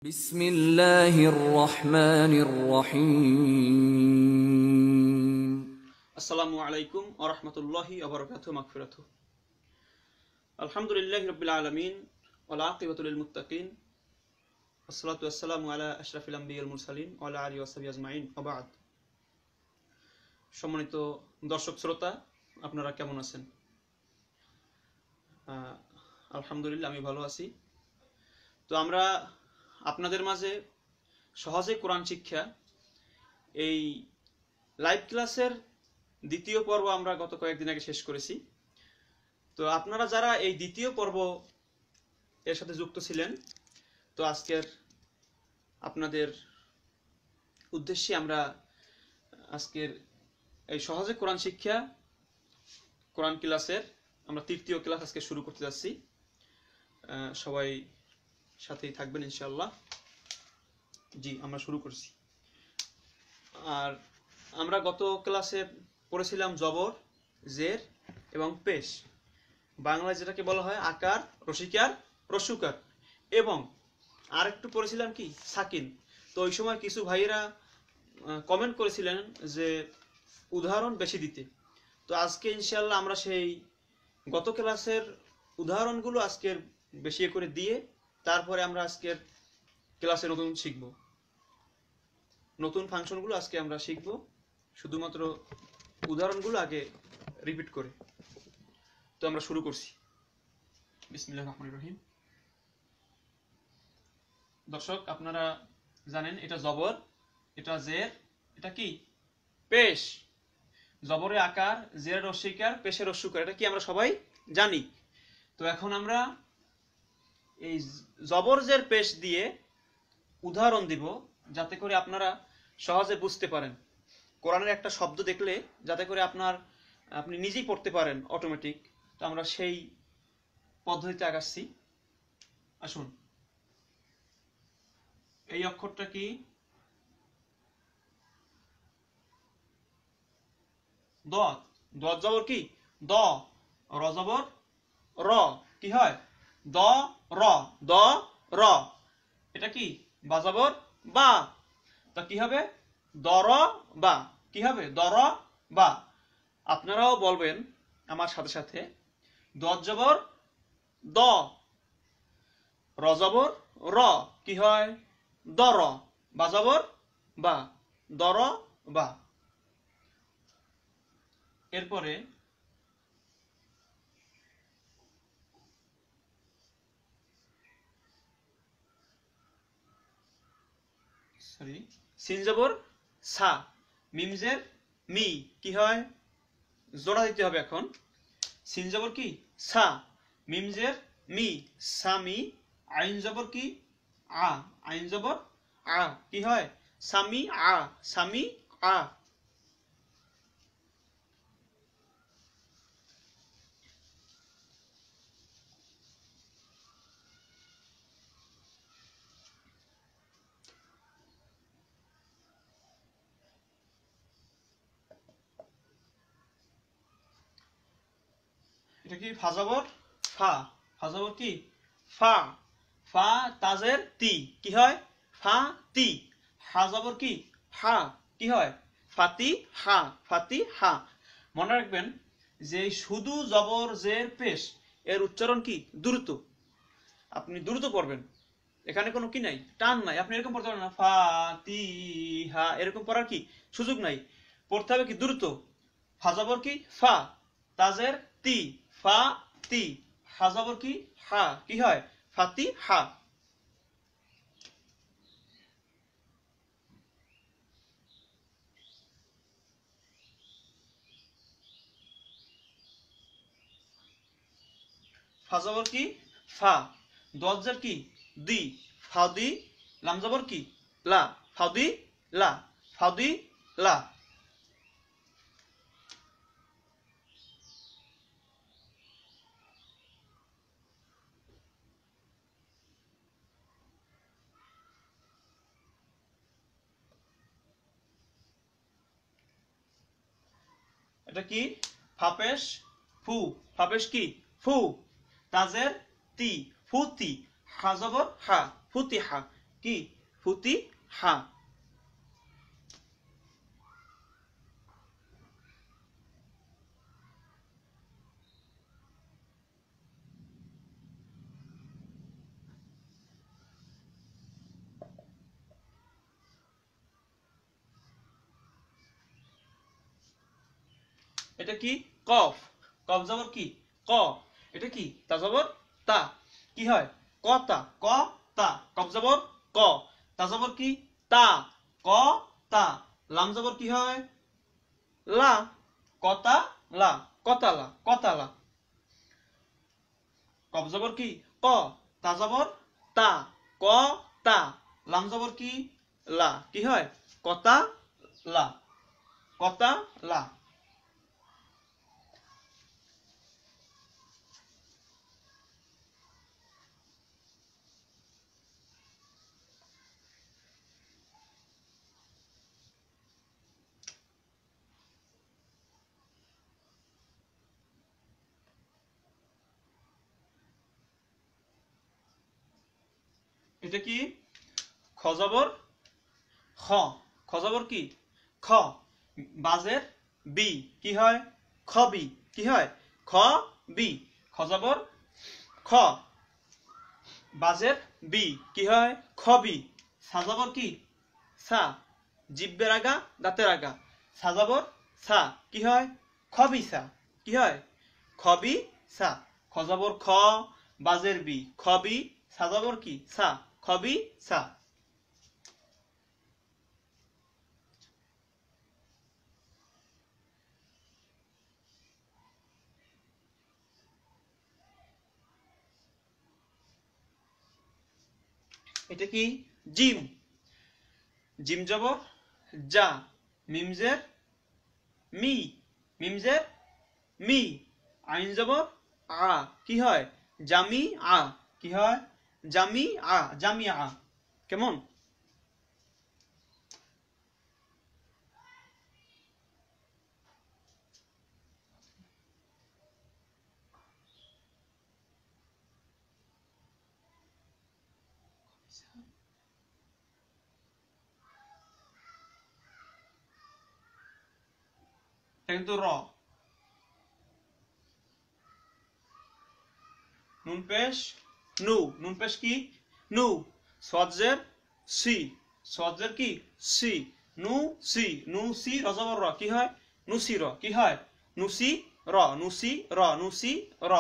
بسم الله الرحمن الرحيم আসসালামু আলাইকুম ওয়া রাহমাতুল্লাহি ওয়া বারাকাতুহু মাগফিরাতুহু আলহামদুলিল্লাহি রাব্বিল আলামিন ওয়াল আকিবাতু লিল মুত্তাকিন ওয়াসসালাতু ওয়াসসালামু আলা আশরাফিল আমবিয়া ওয়াল মুরসালিন ওয়া আলা আলিহি ওয়া সাহবিহি আজমাইন ওয়া বা'দ। সম্মানিত দর্শক শ্রোতা, আপনারা কেমন আছেন? আলহামদুলিল্লাহ, আমি ভালো আছি। তো আমরা আপনাদের মাঝে সহজে কোরআন শিক্ষা এই লাইভ ক্লাসের দ্বিতীয় পর্ব আমরা গত কয়েকদিন আগে শেষ করেছি। তো আপনারা যারা এই দ্বিতীয় পর্ব এর সাথে যুক্ত ছিলেন, তো আজকের আপনাদের উদ্দেশ্যে আমরা আজকের এই সহজে কোরআন শিক্ষা কোরআন ক্লাসের আমরা তৃতীয় ক্লাস আজকে শুরু করতে যাচ্ছি। সবাই সাথেই থাকবেন ইনশাআল্লাহ। জি, আমরা শুরু করছি। আর আমরা গত ক্লাসে পড়েছিলাম জবর, জের এবং পেশ, বাংলায় যেটাকে বলা হয় আকার, রসিকার, রস্যকার, এবং আরেকটু পড়েছিলাম কি সাকিন। তো ওই সময় কিছু ভাইয়েরা কমেন্ট করেছিলেন যে উদাহরণ বেশি দিতে। তো আজকে ইনশাআল্লাহ আমরা সেই গত ক্লাসের উদাহরণগুলো আজকের বেশি করে দিয়ে তারপরে আমরা আজকের ক্লাসে নতুন শিখব, নতুন ফাংশনগুলো আজকে আমরা শিখব, শুধুমাত্র উদাহরণগুলো আগে রিপিট করে। তো আমরা শুরু করছি। বিসমিল্লাহির রহমানির রহিম। দর্শক, আপনারা জানেন এটা জবর, এটা জের, এটা কি পেশ। জবরে আকার, জের রস্যিকার, পেশের রস্যকার, এটা কি আমরা সবাই জানি। তো এখন আমরা এই জবর জের পেশ দিয়ে উদাহরণ দিব, যাতে করে আপনারা সহজে বুঝতে পারেন। কোরআনের একটা শব্দ দেখলে যাতে করে আপনি নিজেই পড়তে পারেন অটোমেটিক। তো আমরা সেই পদ্ধতিতে আগাচ্ছি। আসুন, এই অক্ষরটা কি? দত। দত জবর কি? দ। র জবর র, কি হয়? দ র, দ র। এটা কি? বা জবর বা। তা কি হবে? দর বা। কি হবে? দর বা। আপনারাও বলবেন আমার সাথে সাথে, দত জবর দ, র জবর র, কি হয়? দর। বা জবর বা, দর বা। এরপরে সিন জবর সা, মিম জের মি, কি হয়? জোড়া দিতে হবে এখন। সিন জবর কি? সা, মিম জের মি, সামি। আইন জবর কি? আ, আইন জবর আ, কি হয়? সামি আ, সামি আ। এটা কি? ফা জবর ফা, ফা জবর কি? ফা, ফা তাজের তি, কি হয়? ফা তি। হা জবর কি? হা, কি হয়? ফাতি হা, ফাতি হা। মনে রাখবেন যে শুধু জবর জের পেশ এর উচ্চারণ কি? দ্রুত। আপনি দ্রুত পড়বেন, এখানে কোনো কি নাই, টান নাই। আপনি এরকম পড়তে পারবেন না, ফাতিহা, এরকম পড়ার কি সুযোগ নাই। পড়তে হবে কি? দ্রুত। ফা জবর কি? ফা, তাজের তি, ফা তি। হা জবর কি? হা, কি হয়? ফাতি হা। ফা জবর কি? ফা। দত জের কি? দি, ফাদি। লাম জবর কি? লা, ফাদি লা, ফাদি লা। এটা কি? ফাপেশ ফু, ফাপেশ কি? ফু। তাজের তি, ফুতি। হা জবর হা, ফুতিহা। কি ফুতি হা। এটা কি কফ, কফ জবর কি ক। এটা কি তা জবর তা, কি হয় কতা, ক তা, কফ জবর ক, তা জবর কি তা, ক তা। লাম জবর কি হয় লা, কতা লা, কতালা, কতালা। কফ জবর কি ক, তা জবর তা, ক তা। লাম জবর কি লা, কি হয় কতা লা, কতা লা। এটা কি খ জবর খ, খ জবর কি খ, বাজের বি, কি হয় খবি, কি হয় খ বি। খ জবর খ, বাজের বি, কি হয় খবি। সা জবর কি সা, জিব্বের আগা দাঁতের আগা, সা জবর সা, কি হয় খবিসা, কি হয় খবিসা। খ জবর খ, বাজের বি, খবি, সা জবর কি সা, খবিসা। এটা কি জিম, জিম জবর যা, মিমজের মি, মিমজের মি, আইন জবর আ, কি হয় জামি আ, কি হয় জামি আ, জামি আ। কেমন কিন্তু র। নুন পেশ নু, নুন পেশ কি নু, সজ্জের সি, সজ্জের কি সি, নু সি, নু সি রজবর র, কি হয় নুসি র, কি হয় নুসি র, নুসি র, নুসি র।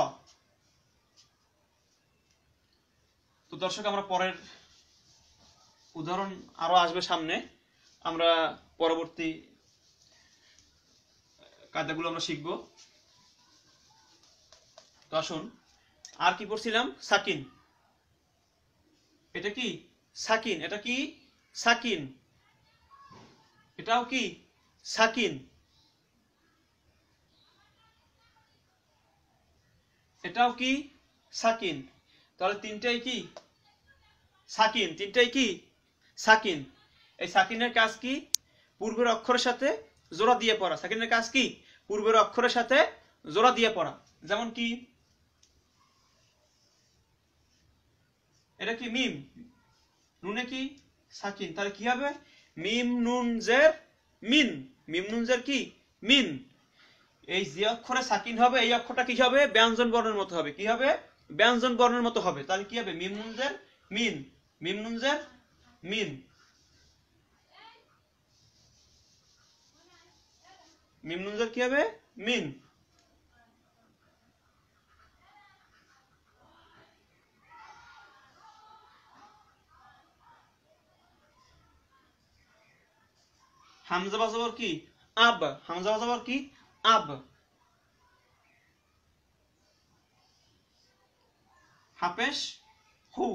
তো দর্শক আমরা পরের উদাহরণ আরো আসবে সামনে, আমরা পরবর্তী কায়দাগুলো আমরা শিখবো। তো আসুন আর কি পড়ছিলাম সাকিন, এটা কি সাকিন, এটা কি সাকিন, এটাও কি সাকিন, এটাও কি সাকিন। তাহলে তিনটাই কি সাকিন, তিনটাই কি সাকিন। এই সাকিনের কাজ কি পূর্বের অক্ষরের সাথে জোড়া দিয়ে পড়া, সাকিনের কাজ কি পূর্বের অক্ষরের সাথে জোড়া দিয়ে পড়া। যেমন কি এটা কি মিম, নুনে কি সাকিন, তাহলে কি হবে মিম নুন জের মিন, মিম নুন জের কি মিন। এই যে অক্ষরে সাকিন হবে এই অক্ষরটা কি হবে ব্যঞ্জন বর্ণের মতো হবে, কি হবে ব্যঞ্জন বর্ণের মতো হবে। তাহলে কি হবে মিম নুন জের মিন, মিম নুন জের মিন, মিম নুন জের কি হবে মিন। হামজা বাজাবার কি আব, হামজা বাজাবার কি আব। হাপেশ হু,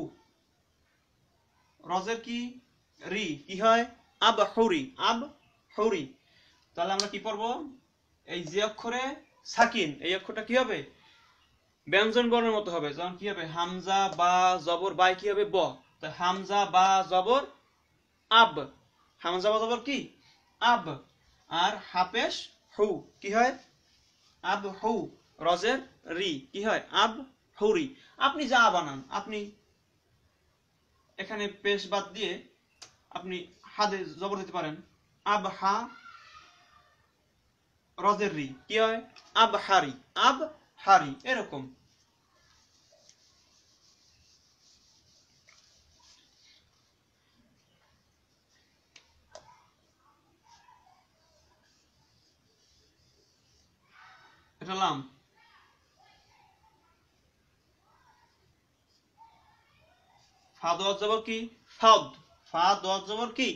রজের কি রি, কি হয় আব হুরি, আব হুরি। তাহলে আমরা কি পড়বো এই যে অক্ষরে সাকিন এই অক্ষরটা কি হবে ব্যঞ্জন বর্ণের মতো হবে। যেমন কি হবে হামজা বা জবর বাই কি হবে ব, তো হামজা বা জবর আব, হামজা বা জবর কি আব। আর হাপেশ হু কি হয় আব হু, রজের রি কি হয় আব হুরি। আপনি যা বানান, আপনি এখানে পেশ বাদ দিয়ে আপনি হাদে জবর দিতে পারেন। আবহা রজের রি কি হয়? আবহারি, আবহারি, এরকম। এটা লাম। ফা দোয়াত জবর কি? ফাদ। ফা দোয়াত জবর কি?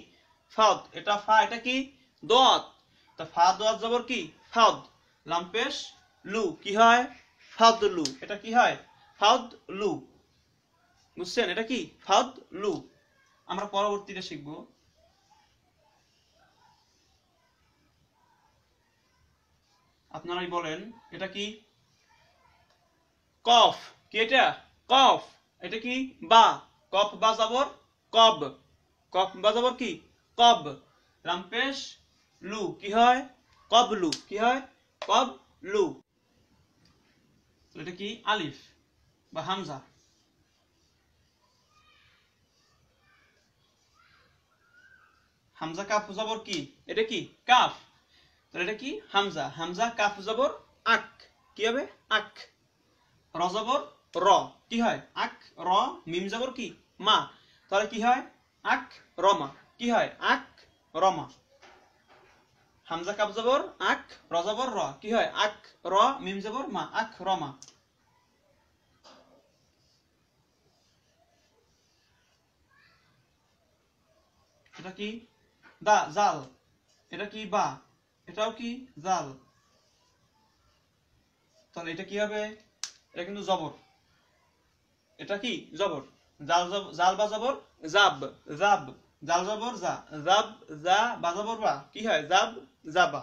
ফাদ। এটা ফা, এটা কি? দোয়াত। তা ফা দোয়াত জবর কি? ফাদ। লাম পেশ লু কি হয়? ফাদ লু। এটা কি হয়? ফাদ লু। বুঝছেন? এটা কি? ফাদ লু। আমরা পরবর্তীতে শিখব। আপনারাই বলেন এটা কি? কফ। কি এটা? কফ। এটা কি? বা। কফ বা জবর কব। কফ বা জবর কি? কব। লাম পেশ লু কি হয়? কবলু। কি হয়? কবলু। এটা কি? আলিফ বা হামজা। হামজা কাফ জবর কি? এটা কি? কাফ। তাহলে এটা কি? হামজা। হামজা কাফ জবর আক। কি হবে? আক। র জবর র। কি হয়? আক র। মিম জবর কি? মা। তাহলে কি হয়? আক রমা। কি হয়? আক রমা। হামজা কাফ জবর আক, র জবর র। কি হয়? আক র, মিম জবর মা, আক রমা। এটা কি? দা, জাল। এটা কি? বা। এটাও কি? জাল। তাহলে এটা কি হবে? এটা কিন্তু জবর। এটা কি? জবর। জাল, জাল বা জবর জাব, জাব। জাল জবর যা, জাব যা, বা জবর বা। কি হয়? জাব, জাবা।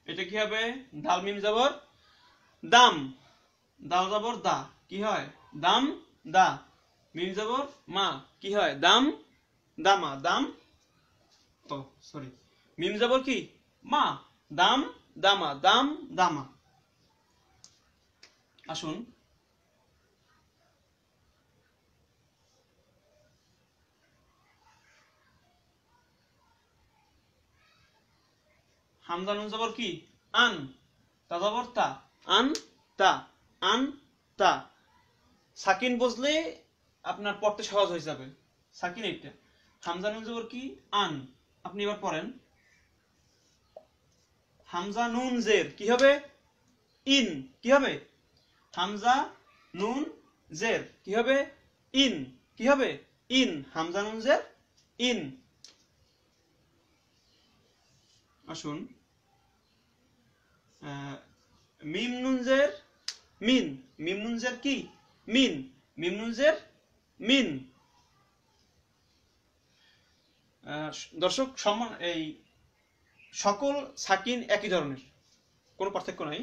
এটা কি হবে? দাল মিম জবর দাম। দাল জবর দা। কি হয়? দাম, দা। মিম জবর মা। কি হয়? দাম, দামা, দাম। ও সরি, মিম জবর কি? মা। দাম, দামা, দাম, দামা। আসুন হামজা নুন জবর কি? আন। তা জবর তা। আন তা, আন তা। সাকিন বুঝলে আপনার পড়তে সহজ হয়ে যাবে। সাকিন এটা। হামজা নুন জবর কি? আন। আপনি এবার পড়েন। হামজা নুন জের কি হবে? ইন। কি হবে? হামজা নুন জের কি হবে? ইন। কি হবে? ইন। হামজা নুন জের ইন। আসুন মিম নুন জের মিন। মিম নুন জের কি? মিন। মিম নুন জের মিন। দর্শক সম্মান, এই সকল সাকিন একই ধরনের, কোনো পার্থক্য নাই।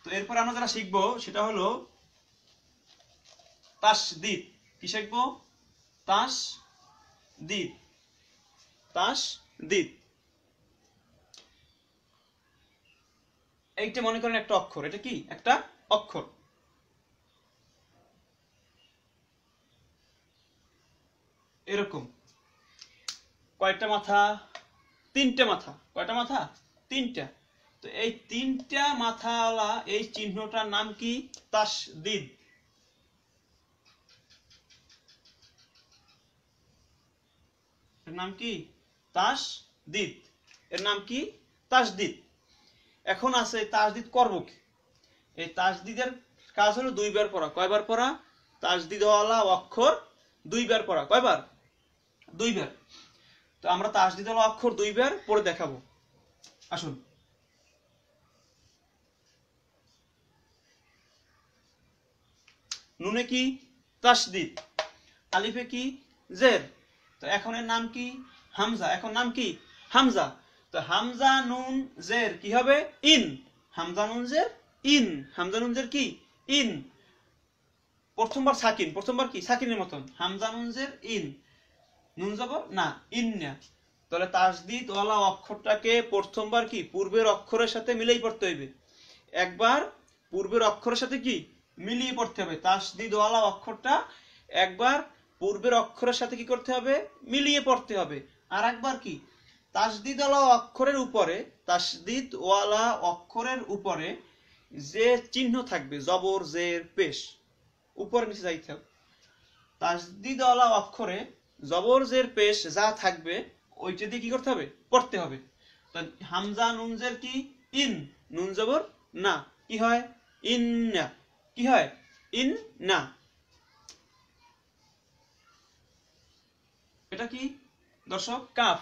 তো এরপরে আমরা যারা শিখবো সেটা হলো তাসদিদ। কি শিখবো? তাসদিদ। তাসদিদ। এইটা মনে করেন একটা অক্ষর। এটা কি? একটা অক্ষর। এরকম কয়টা মাথা? তিনটা মাথা। কয়টা মাথা? তিনটা। তো এই তিনটা মাথাওয়ালা এই চিহ্নটার নাম কি? তাসদিদ। এর নাম কি? তাসদিদ। এর নাম কি? তাসদিদ। এখন আছে তাসদিদ করব কি? এই তাসদিদের কাজ হলো দুইবার পড়া। কয়বার পড়া? তাসদিদওয়ালা অক্ষর দুইবার পড়া। কয়বার? দুইবার। তো আমরা তাসদিদওয়ালা অক্ষর দুইবার পড়ে দেখাবো। আসুন। নুনে কি? তাসদিদ। আলিফে কি? জের। তো এখন এর নাম কি? হামজা। এখন নাম কি? হামজা। তো হামজা নুন জের কি হবে? ইন। হামজা নুন জের ইন। হামজা নুন জের কি? ইন। প্রথমবার সাকিন, প্রথমবার কি সাকিনের মতন, হামজা নুন জের ইন, নুন জবর না, ইন না। তাহলে তাসদিদ ওয়ালা অক্ষরটাকে প্রথমবার কি পূর্বের অক্ষরের সাথে মিলিয়ে পড়তে হইবে। একবার পূর্বের অক্ষরের সাথে কি মিলিয়ে পড়তে হবে, তাসদিদ ওয়ালা অক্ষরটা একবার পূর্বের অক্ষরের সাথে কি করতে হবে, মিলিয়ে পড়তে হবে। আর একবার কি তাসদিদ ওয়ালা অক্ষরের উপরে, তাসদিদ ওয়ালা অক্ষরের উপরে যে চিহ্ন থাকবে জবর জের পেশ, উপরে নিচে যাইতে হবে। তাসদিদ ওয়ালা অক্ষরে জবর জের পেশ যা থাকবে ওইটা দিয়ে কি করতে হবে, পড়তে হবে। তো হামজা নুন জের কি ইন, নুন জবর না, কি হয় ইন না, কি হয় ইন না। এটা কি দর্শক কাফ।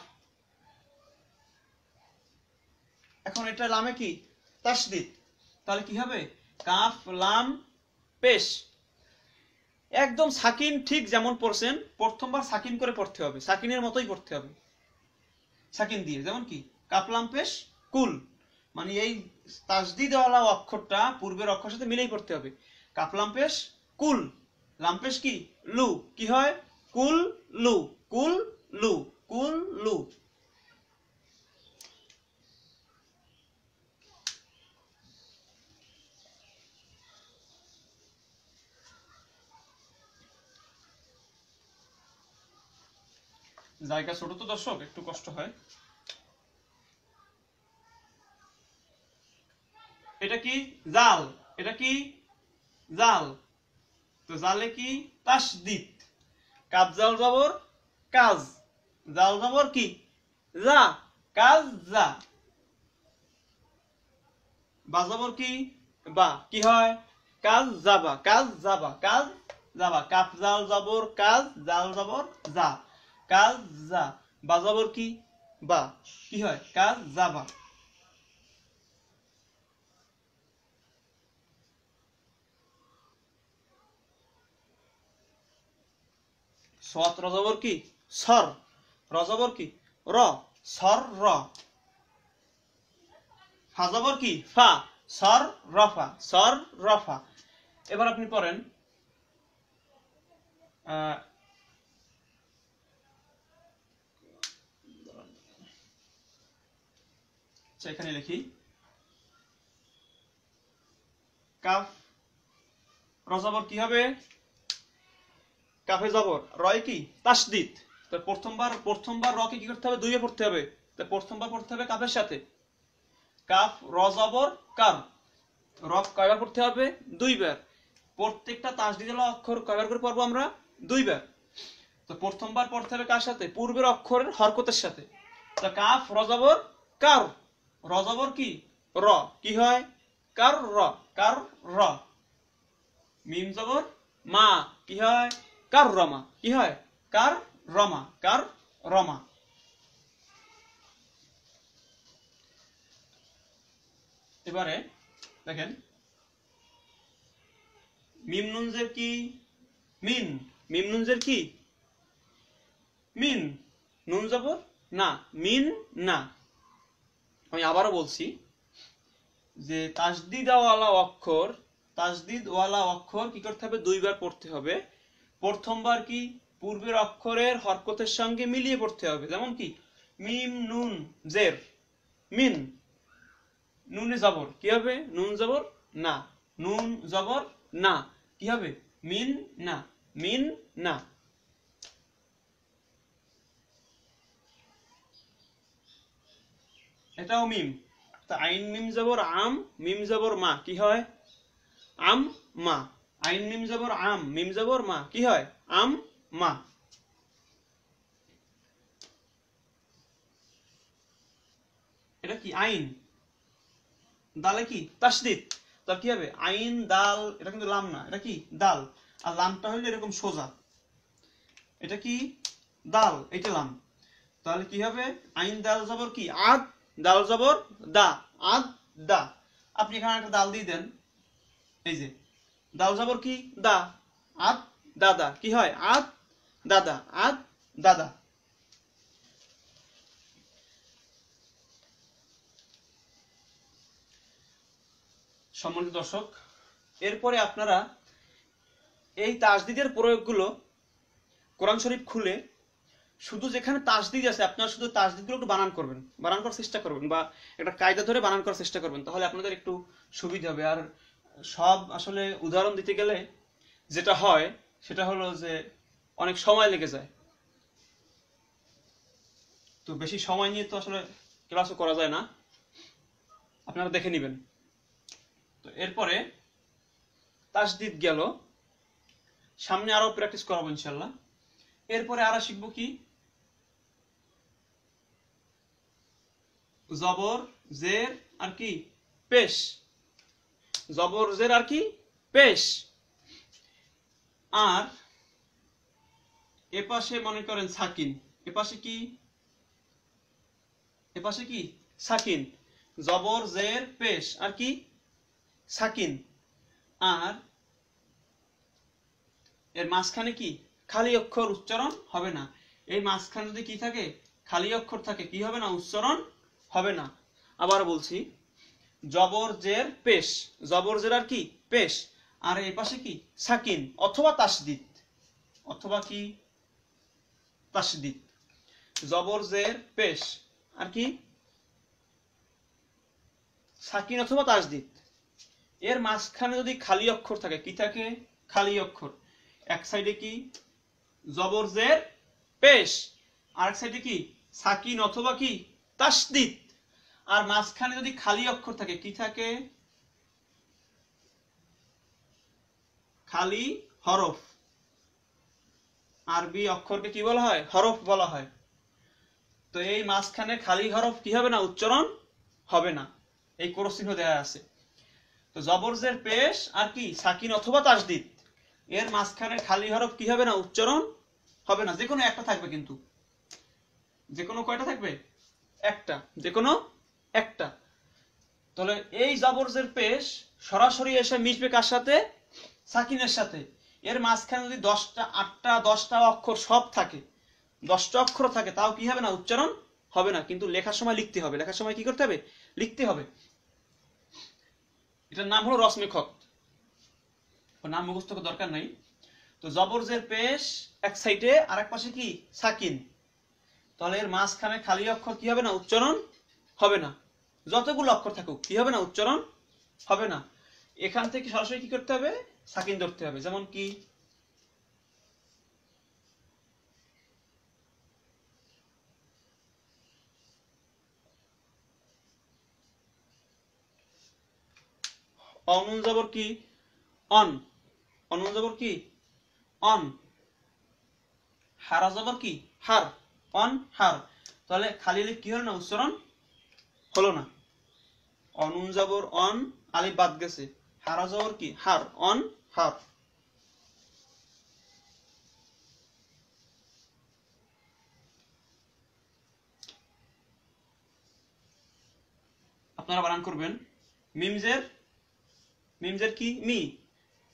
এখন এটা লামে কি তাসদিদ, তাহলে কি হবে কাফ লাম পেশ। একদম সাকিন ঠিক যেমন পড়ছেন প্রথমবার সাকিন করে পড়তে হবে, সাকিনের মতোই পড়তে হবে, সাকিন দিয়ে। যেমন কি কাফ লাম পেশ কুল, মানে এই তাসদিদ ওয়ালা অক্ষরটা পূর্বের অক্ষরের সাথে মিলেই পড়তে হবে। কাফ লাম পেশ কুল, লাম পেশ কি লু, কি হয় কুল লু, কুল লু, কুল লু। জায়গা ছোট তো দর্শক, একটু কষ্ট হয়। এটা কি জাল, এটা কি জাল। তো জালে কি তাসদিদ, কাফ জাল জবর কাজ, জাল জবর কি যা, কাজ যা। বা জবর কি বা, কি হয় কাজ যাবা, কাজ যাবা, কাজ যাবা। কাফ জাল জবর কাজ, জাল জবর যা, কাজ যা। বা জবর কি বা, কি হয় কাজ যাবা। সৎ রজবর কি সর, রজবর কি র, সর র। ফা জবর কি ফা, সর রফা, সর রফা। এবার আপনি পড়েন এখানে লিখি কাফ রজবর কি হবে, কাফে জবর রয় কি তাসদিদ। তো প্রথমবার রকে কি করতে হবে, দুইবার পড়তে হবে। তো প্রথমবার পড়তে হবে কাফের সাথে, কাফ র জবর কার, রক কয়বার পড়তে হবে, দুইবার। প্রত্যেকটা তাসদিদ ওয়ালা অক্ষর কয়বার করে পড়বো আমরা, দুইবার। তো প্রথমবার পড়তে হবে কার সাথে, পূর্বের অক্ষরের হরকতের সাথে। তো কাফ র জবর কার, র জবর কি র, কি হয় কার র, কার র। মিম জবর মা, কি হয় কার রমা, কি হয় কার রমা, কার রমা। এবারে দেখেন মিম নুন জের কি মিন, মিম নুন জের কি মিন, নুন জবর না, মিন না। আমি আবারও বলছি যে তাসদিদ ওয়ালা অক্ষর, তাসদিদ ওয়ালা অক্ষর কি করতে হবে, দুইবার পড়তে হবে। প্রথমবার কি পূর্বের অক্ষরের হরকতের সঙ্গে মিলিয়ে পড়তে হবে। যেমন কি মিম নুন জের মিন, নুনে জবর কি হবে নুন জবর না, নুন জবর না, কি হবে মিন না, মিন না। এটাও মিম। তা আইন মিম জবর আম, মিম জবর মা, কি হয় আম মা। আইন মিম জবর আম, মিম জবর মা, কি হয় আম মা। এটা কি আইন, দালে কি তাসদিদ, তার কি হবে আইন দাল। এটা কিন্তু লাম না, এটা কি দাল। আর লামটা হইলে এরকম সোজা, এটা কি দাল, এটা লাম। তাহলে কি হবে আইন দাল জবর কি আদ, দাল জবর দা, আদ দা। আপনি এখানে একটা দাল দিয়ে দেন, এই যে দাল জবর কি দা, আদ দাদা, কি হয় আদ দাদা, আদ দাদা। সম্মানিত দর্শক, এরপরে আপনারা এই তাসদিদের প্রয়োগগুলো কোরআন শরীফ খুলে শুধু যেখানে তাসদিদ আছে আপনারা শুধু তাসদিদগুলো একটু বানান করবেন, বানান করার চেষ্টা করবেন, বা একটা কায়দা ধরে বানান করার চেষ্টা করবেন, তাহলে আপনাদের একটু সুবিধা হবে। আর সব আসলে উদাহরণ দিতে গেলে যেটা হয় সেটা হলো যে অনেক সময় লেগে যায়, তো বেশি সময় নিয়ে তো আসলে ক্লাসও করা যায় না, আপনারা দেখে নেবেন। তো এরপরে তাসদিদ গেল, সামনে আরো প্র্যাকটিস করাবো ইনশাল্লাহ। এরপরে আরো শিখবো কি, জবর জের আর কি পেশ, জবর জের আর কি পেশ। আর এপাশে মনে করেন সাকিন, এপাশে কি, এপাশে কি সাকিন, জবর জের পেশ আর কি সাকিন। আর এর মাঝখানে কি খালি অক্ষর, উচ্চারণ হবে না। এই মাঝখানে যদি কি থাকে খালি অক্ষর থাকে, কি হবে না উচ্চারণ হবে না। আবার বলছি, জবর জের পেশ, জবর জের আর কি পেশ, আর এই পাশে কি সাকিন অথবা তাসদিদ, অথবা কি তাসদিদ, জবর জের পেশ আর কি সাকিন অথবা তাসদিদ। এর মাঝখানে যদি খালি অক্ষর থাকে, কি থাকে খালি অক্ষর, এক সাইডে কি জবর জের পেশ, আর এক সাইডে কি সাকিন অথবা কি তাসদিদ। আর মাঝখানে যদি খালি অক্ষর থাকে, কি থাকে খালি হরফ, আরবি অক্ষরকে কি বলা হয় হরফ বলা হয়। তো এই মাঝখানে খালি হরফ কি হবে না উচ্চারণ হবে না, এই ক্রস চিহ্ন দেয়া আছে। তো জবর জের পেশ আর কি সাকিন অথবা তাসদিদ, এর মাঝখানে খালি হরফ কি হবে না উচ্চারণ হবে না, যে কোনো একটা থাকবে, কিন্তু যে কোনো কয়টা থাকবে একটা, যে কোনো একটা। তাহলে এই জবর জের পেশ সরাসরি এসে মিশবে কার সাথে সাকিনের সাথে। এর মাঝখানে যদি 10টা 8টা 10টা অক্ষর সব থাকে, 10টা অক্ষর থাকে, তাও কি হবে না উচ্চারণ হবে না, কিন্তু লেখার সময় লিখতে হবে, লেখার সময় কি করতে হবে লিখতে হবে। এটার নাম হলো রসমে খত, নাম মুখস্থ করার দরকার নাই। তো জবর জের পেশ এক সাইডে আর এক পাশে কি সাকিন, তাহলে এর মাঝখানে খালি অক্ষর কি হবে না উচ্চারণ হবে না, যতগুলো অক্ষর থাকুক কি হবে না উচ্চারণ হবে না। এখান থেকে সরাসরি কি করতে হবে সাকিন ধরতে হবে। যেমন কি অনুন জবর কি অন, অনুন জবর কি অন, হারা জবর কি হার, অন হার, তাহলে খালি লিখ কি হলো না উচ্চারণ হলো না। অনুন জবর অন, আলিফ বাদ গেছে, হারা জবর কি হার, অন হার। আপনারা বানান করবেন। মিমজের, মিমজের কি মি,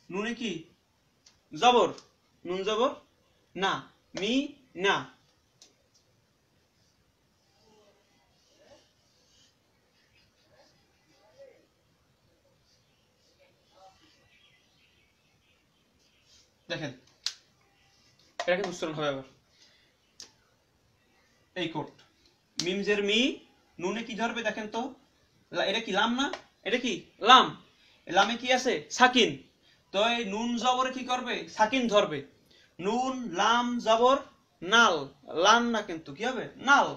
নুনে কি জবর, নুন জবর না, মি না। দেখেন এটা কিন্তু উচ্চারণ হবে আবার এই কোট, মিমজের মি, নুনে কি ধরবে দেখেন তো, এটা কি লাম না, এটা কি লাম, লামে কি আছে সাকিন, তো এই নুন জবরে কি করবে সাকিন ধরবে, নুন লাম জবর নাল, লান না কিন্তু কি হবে নাল।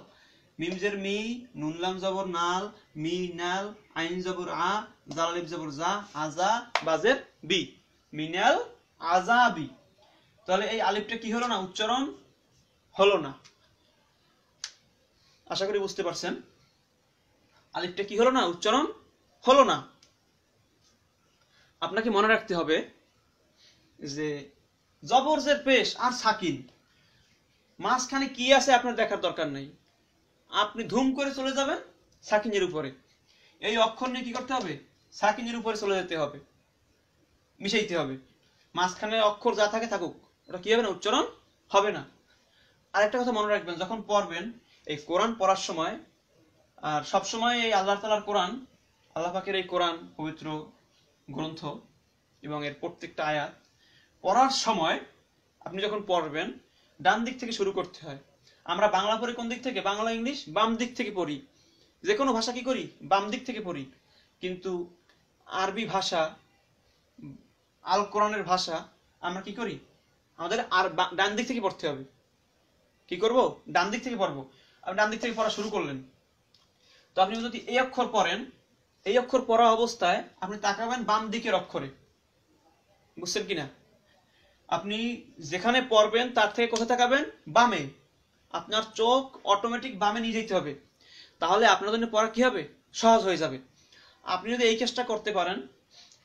মিমজের মি, নুন লাম জবর নাল, মি নাল, আইন জবর আ, জাল আলিফ জবর জা, আজা বাজের বি, মিনাল আজাবি। তাহলে এই আলিফটা কি হলো না উচ্চারণ হলো না। আশা করি বুঝতে পারছেন, আলিফটা কি হলো না উচ্চারণ হলো না। আপনাকে মনে রাখতে হবে যে জবর জের পেশ আর সাকিন, মাঝখানে কি আছে আপনার দেখার দরকার নাই, আপনি ধুম করে চলে যাবেন সাকিনের উপরে, এই অক্ষর নিয়ে কি করতে হবে সাকিনের উপরে চলে যেতে হবে, মিশাইতে হবে। মাঝখানে অক্ষর যা থাকে থাকুক, ওটা কি হবে না উচ্চারণ হবে না। আরেকটা কথা মনে রাখবেন, যখন পড়বেন এই কোরআন পড়ার সময়, আর সব সময় এই আল্লাহ তাআলার কোরআন, আল্লাহ পাকের এই কোরআন পবিত্র গ্রন্থ এবং এর প্রত্যেকটা আয়াত পড়ার সময় আপনি যখন পড়বেন ডান দিক থেকে শুরু করতে হয়। আমরা বাংলা পড়ি কোন দিক থেকে? বাংলা ইংলিশ বাম দিক থেকে পড়ি। যে কোনো ভাষা কি করি? বাম দিক থেকে পড়ি। কিন্তু আরবি ভাষা, আল কোরআনের ভাষা আমরা কি করি? আমাদের আর ডান দিক থেকে পড়তে হবে। কি করব? ডান দিক থেকে পড়বো। আপনি ডান দিক থেকে পড়া শুরু করলেন, তো আপনি যদি এই অক্ষর পড়েন, এই অক্ষর পড়া অবস্থায় আপনি তাকাবেন বাম দিকের অক্ষরে। বুঝছেন কিনা? আপনি যেখানে পড়বেন তার থেকে কোথায় তাকাবেন? বামে। আপনার চোখ অটোমেটিক বামে নিয়ে যেতে হবে, তাহলে আপনার জন্য পড়া কি হবে? সহজ হয়ে যাবে। আপনি যদি এই কাজটা করতে পারেন,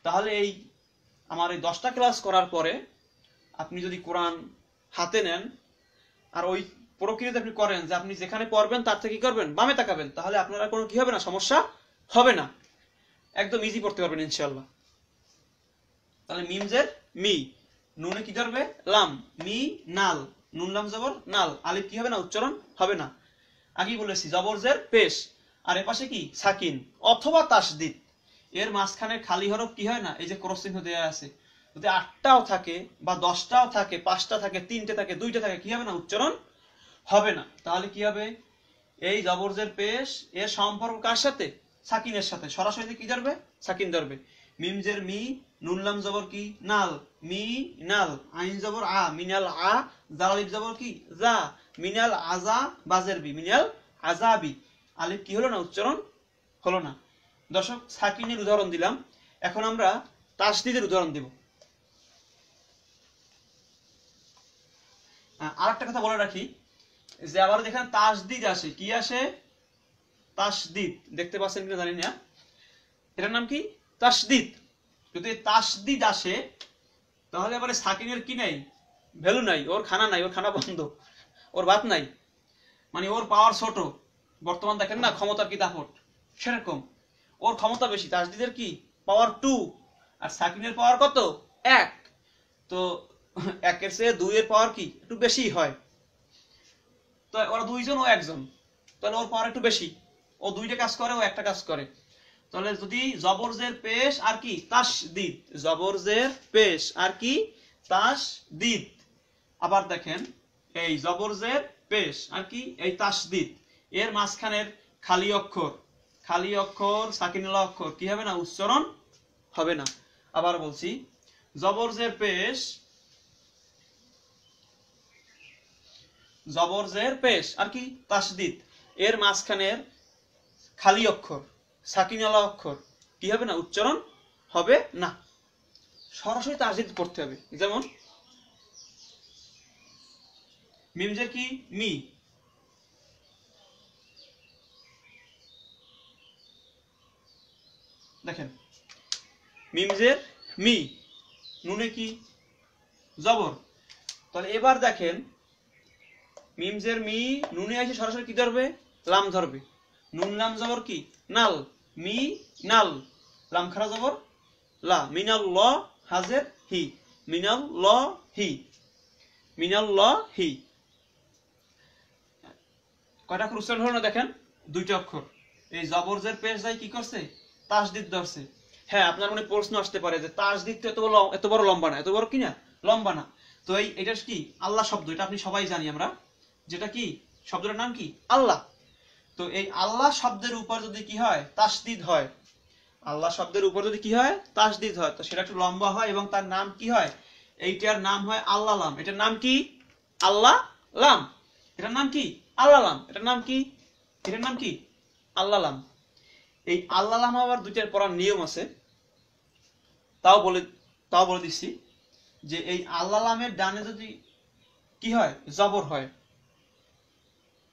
তাহলে এই আমার এই 10টা ক্লাস করার পরে আপনি যদি কোরআন হাতে নেন আর ওই প্রক্রিয়াতে আপনি করেন যে আপনি যেখানে পড়বেন তার থেকে কি করবেন? বামে তাকাবেন, তাহলে আপনারা কোনো কি হবে না? সমস্যা হবে না। একদম ইজি পড়তে পারবেন ইনশাআল্লাহ। তাহলে মিমজের মি, নুনে কি ধরবে? লাম, মি নাল, নুন লাম জবর নাল, আলিফ কি হবে না? উচ্চারণ হবে না। আগেই বলেছি জবরজের পেশ, আর এপাশে কি? সাকিন অথবা তাসদিদ। এর মাঝখানে খালি হরফ কি হয় না? এই যে ক্রস চিহ্ন দেয়া আছে, যদি 8টাও থাকে বা 10টাও থাকে, 5টা থাকে, 3টে থাকে, 2টে থাকে, কি হবে না? উচ্চারণ হবে না। তাহলে কি হবে? এই জবরজের পেশ এর সম্পর্ক কার সাথে? সাকিনের সাথে। সরাসরি কি ধরবে? সাকিন ধরবে। মিমজের মি, নুন লাম জবর কি? নাল, মি নাল, আইন জবর আ, মিনাল আ, জাল আলিফ জবর কি? জা, মিনাল আজা, বাজের বি, মিনাল আজাবি। আলিফ কি হলো না? উচ্চারণ হলো না। দর্শক, সাকিনের উদাহরণ দিলাম, এখন আমরা তাসদিদের উদাহরণ দেব। আরেকটা কথা বলে রাখি, যে আবার যেখানে তাসদিদ আসে, কি আসে? তাসদিদ। দেখতে পাচ্ছেন কিনা জানি না, এটার নাম কি? তাসদিদ। যদি তাসদিদ আসে তাহলে আবার সাকিনের কি নাই? ভ্যালু নাই, ওর খানা নাই, ওর খানা বন্ধ, ওর ভাত নাই, মানে ওর পাওয়ার ছোট। বর্তমান দেখেন না ক্ষমতার কি দাপট, সেরকম ওর ক্ষমতা বেশি। তাসদিদের কি? পাওয়ার 2, আর সাকিনের পাওয়ার কত? 1। তো 1-এর চেয়ে 2-এর পাওয়ার কি? একটু বেশি হয়। তো ওরা 2জন, ও 1জন, তাহলে ওর পাওয়ার একটু বেশি। ও 2টা কাজ করে, ও একটা কাজ করে। তাহলে যদি জবরজের পেশ আর কি? তাসদিদ। জবরজের পেশ আর কি? তাসদিদ। আবার দেখেন, এই জবরজের পেশ আর কি? এই তাসদিদ। এর মাঝখানের খালি অক্ষর, খালি অক্ষর, সাকিনুল্লাহ অক্ষর কি হবে না? উচ্চারণ হবে না। আবার বলছি, জবরজের পেশ, জবরজের পেশ আর কি? তাসদিদ। এর মাঝখানের খালি অক্ষর, সাকিনুল্লাহ অক্ষর কি হবে না? উচ্চারণ হবে না। সরাসরি তাসদিদ করতে হবে। যেমন মিমজের কি? মি, দেখেন মিমজের মি, নুনে কি? জবর। তাহলে এবার দেখেন মিমজের মি, নুনে এসে সরাসরি কি ধরবে? লাম ধরবে। নুন লাম জবর কি? নাল, মি নাল, লাম খারা জবর লা, মিনাল ল হাজের হি, মিনাল ল হি, মিনাল ল হি। কয়টা অক্ষর উচ্চারণ হলো না? দেখেন 2টা অক্ষর। এই জবরজের পেশ যাই কি করছে? তাসদিদ ধরছে। হ্যাঁ, আপনার মনে প্রশ্ন আসতে পারে যে তাসদিদ তো এত বড় লম্বা না, এত বড় কি না? লম্বা না। তো এটা কি? আল্লাহ শব্দ, এটা আপনি সবাই জানি আমরা, যেটা কি? শব্দটার নাম কি? আল্লাহ। তো এই আল্লাহ শব্দের উপর যদি কি হয়? তাসদিদ হয়। আল্লাহ শব্দের উপর যদি কি হয়? তাসদিদ হয়, তো সেটা একটু লম্বা হয় এবং তার নাম কি হয়? এইটার নাম হয় আল্লাহ লাম। এটার নাম কি? আল্লাহ লাম। এটার নাম কি? আল্লাহ লাম। এটার নাম কি? এটার নাম কি? আল্লাহ লাম। এই আল্লাহ লাম আবার 2টার পড়ার নিয়ম আছে, তাও বলে দিচ্ছি, যে এই আল্লাহ লামের ডানে যদি কি হয়? জবর হয়।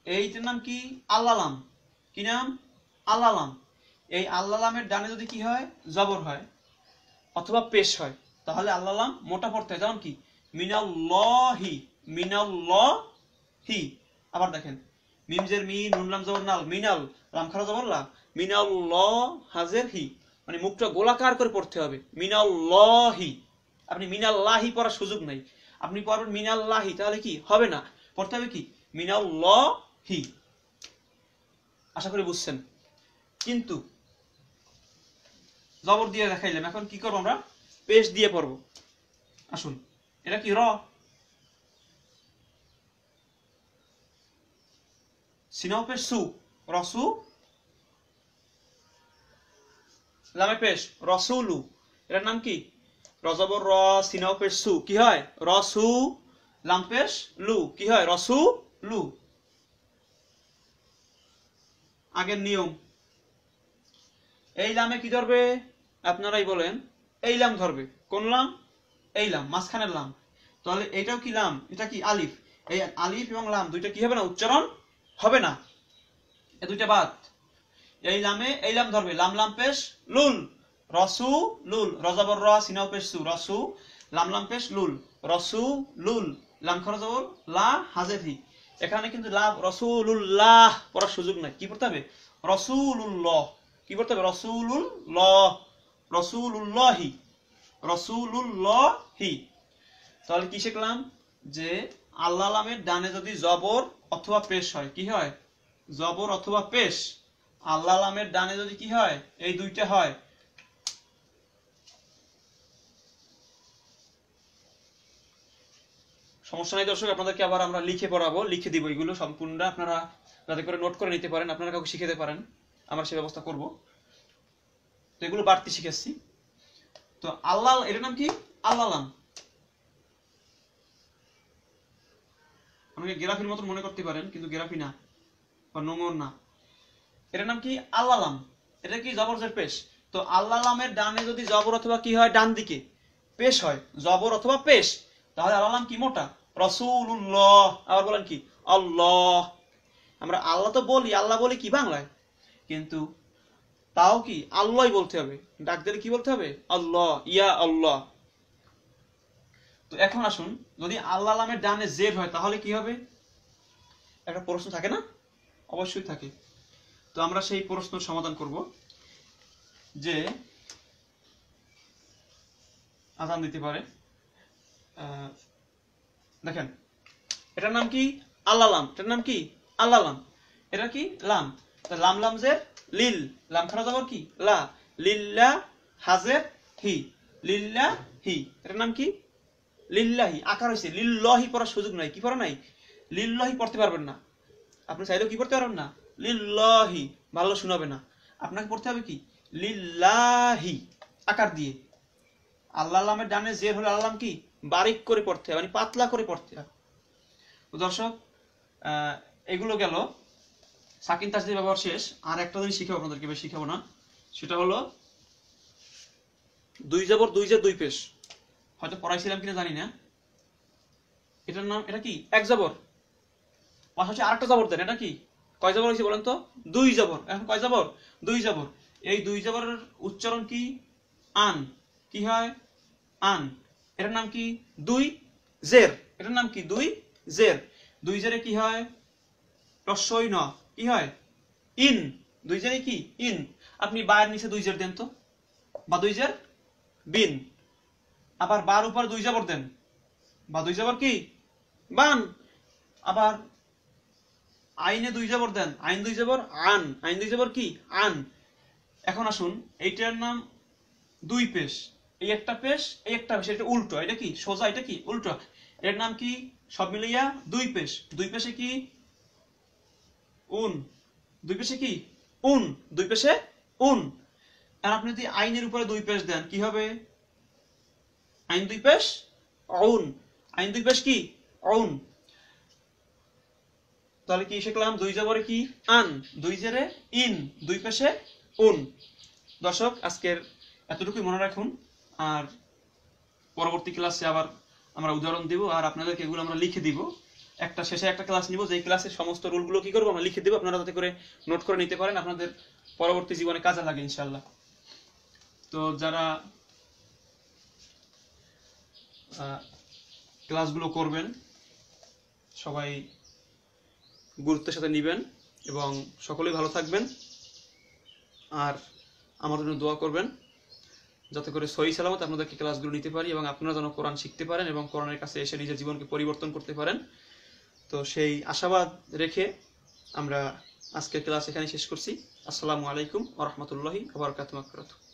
এইটার নাম কি? আল্লাহ লাম। কি নাম? আল্লাহ লাম। এই আল্লাহ লামের ডানে যদি কি হয়? জবর হয় অথবা পেশ হয়, তাহলে আল্লাহ লাম মোটা পড়তে হয়। যেমন কি? মিনাল্লাহি, মিনাল্লাহি। আবার দেখেন মিমজের মি, নুন লাম জবর নাল, মিনাল, লাম খারা জবর লা, মিনাল্লাহ হাজের হি, মানে মুখটা গোলাকার করে পড়তে হবে। মিনাল্লাহি। আপনি মিনাল্লাহি পড়ার সুযোগ নাই, আপনি পড়বেন মিনাল্লাহি, তাহলে কি হবে না? পড়তে হবে কি? মিনাল্লাহি। আশা করি বুঝছেন। কিন্তু জবর দিয়ে দেখাইলাম, এখন কি করবো আমরা? পেশ দিয়ে পড়বো। আসুন, এটা কি র, সিনাও পেশ সু, রসু, লামে পেশ রসুলু, এটার নাম কি রজবর র, সিনাও পেশ সু, কি হয় রসু, লাম পেশ লু, কি হয় রসু লু। আগের নিয়ম, এই লামে কি ধরবে আপনারাই বলেন, এই লাম ধরবে, কোন লাম, এই লাম, মাঝখানের লাম। তাহলে এটাও কি লাম, এটা কি আলিফ, এই আলিফ এবং লাম দুইটা কি হবে না, উচ্চারণ হবে না, এ দুইটা বাদ। এই লামে এই লাম ধরবে, লাম লাম পেশ লুল, রসু লুল, রজবর র, সিনাও পেশ সু, রসু, লাম লাম পেশ লুল, রসু লুল, লাম খরচ জবর লা, হাজেফি। এখানে কিন্তু লাভ রসুলুল্লাহ পড়ার সুযোগ নাই, কি পড়তে হবে রসুলুল্লাহ, কি পড়তে হবে রসুলুল্লাহ, রসুলুল্লাহি, রসুলুল্লাহি। তাহলে কি শিখলাম, যে আল্লাহ লামের ডানে যদি জবর অথবা পেশ হয়, কি হয় জবর অথবা পেশ, আল্লাহ লামের ডানে যদি কি হয়, এই দুইটা হয়, সমস্যা নাই দর্শক, আপনাদেরকে আবার আমরা লিখে পড়াবো, লিখে দিব এগুলো সম্পূর্ণ, আপনারা যাতে করে নোট করে নিতে পারেন, আপনারা কাউকে শিখে দিতে পারেন, আমরা সে ব্যবস্থা করব। তো এগুলো বাড়তি শিখেছি। তো আল্লাহ, এটার নাম কি আল্লাহ লাম, আমাকে গেরাফির মতন মনে করতে পারেন, কিন্তু গেরাফি না বা নোংর না, এটার নাম কি আল্লাহ লাম, এটা কি জবরজের পেশ। তো আল্লাহ লামের ডানে যদি জবর অথবা কি হয়, ডান দিকে পেশ হয়, জবর অথবা পেশ, তাহলে আল্লাহ লাম কি মোটা, রসুলুল্লাহ। আবার বলেন কি আল্লাহ, আমরা আল্লাহ তো বলি, আল্লাহ বলি কি বাংলায়, কিন্তু তাও কি আল্লাহ বলতে হবে, ডাক দিলে কি বলতে হবে আল্লাহ, ইয়া আল্লাহ। তো এখন আসুন, যদি আল্লাহ লামের ডানে জেড হয় তাহলে কি হবে, একটা প্রশ্ন থাকে না, অবশ্যই থাকে। তো আমরা সেই প্রশ্নের সমাধান করব, যে আজান দিতে পারে, দেখেন এটার নাম কি আল্লাহ লাম, এটার নাম কি আল্লাহ লাম, এটা কি লাম, লাম লাম জের লিল, লাম খানা জবর কি লা, লিল্লা হাজের হি, লিল্লাহি, এটার নাম কি লিল্লাহি, আকার হয়েছে, লিল্লাহি পড়ার সুযোগ নাই, কি পড়া নাই, লিল্লাহি পড়তে পারবেন না, আপনি চাইলেও কি পড়তে পারবেন না, লিল্লাহি, ভালো শোনাবে না, আপনাকে পড়তে হবে কি লিল্লাহি, আকার দিয়ে। আল্লাহ লামের ডানে জের হলে আল্লাহ লাম কি বারিক করে পড়তে হয়, মানে পাতলা করে পড়তে হয়। তো দর্শক, এগুলো গেল সাকিন তাসদিদ ব্যবহার শেষ। আর একটা জিনিস শিখাবো আপনাদেরকে, বেশি শিখাবো না, সেটা হলো দুই জবর দুই জের দুই পেশ, হয়তো পড়াইছিলাম কিনা জানি না, এটার নাম, এটা কি এক জবর, পাশাপাশি আরেকটা জবর দেন, এটা কি কয় জবর হয়েছে বলেন তো, দুই জবর। এখন কয় জবর, দুই জবর, এই দুই জবরের উচ্চারণ কি আন, কি হয় আন, এটার নাম কি দুই জের, এটার নাম কি দুই জের, দুই জেরে কি হয় রস্বই ন, কি হয় ইন, দুই জেরে কি ইন। আপনি বায়ের নিচে দুই জের দেন তো, বা দুই জের বিন, আবার বার উপর দুই জবর দেন, বা দুই জবর কি বান, আবার আইনে দুই জবর দেন, আইন দুই জবর আন, আইন দুই জবর কি আন। এখন আসুন, এইটার নাম দুই পেশ, এই একটা পেশ, এই একটা পেশ, এটা উল্টো, এটা কি সোজা, এটা কি উল্টো, এর নাম কি সব মিলিয়া দুই পেশ, দুই পেশে কি উন, দুই পেশে কি উন, দুই পেশে উন। আর আপনি যদি আইনের উপরে দুই পেশ দেন কি হবে, আইন দুই পেশ উন, আইন দুই পেশ কি উন। তাহলে কি শিখলাম, দুই জবরে কি আন, দুই জেরে ইন, দুই পেশে উন। দর্শক, আজকের এতটুকুই মনে রাখুন, আর পরবর্তী ক্লাসে আবার আমরা উদাহরণ দিব, আর আপনাদেরকে এগুলো আমরা লিখে দিব, একটা শেষে একটা ক্লাস নিব, যেই ক্লাসের সমস্ত রুলগুলো কি করবো আমরা লিখে দিব, আপনারা যাতে করে নোট করে নিতে পারেন, আপনাদের পরবর্তী জীবনে কাজে লাগে ইনশাআল্লাহ। তো যারা ক্লাসগুলো করবেন সবাই গুরুত্বের সাথে নিবেন, এবং সকলেই ভালো থাকবেন, আর আমার জন্য দোয়া করবেন যাতে করে সহি সালামত আপনাদেরকে ক্লাসগুলো নিতে পারি, এবং আপনারা যেন কোরআন শিখতে পারেন এবং কোরআনের কাছে এসে নিজের জীবনকে পরিবর্তন করতে পারেন। তো সেই আশাবাদ রেখে আমরা আজকের ক্লাস এখানে শেষ করছি। আসসালামু আলাইকুম ওয়া রাহমাতুল্লাহি ওয়া বারাকাতুহু।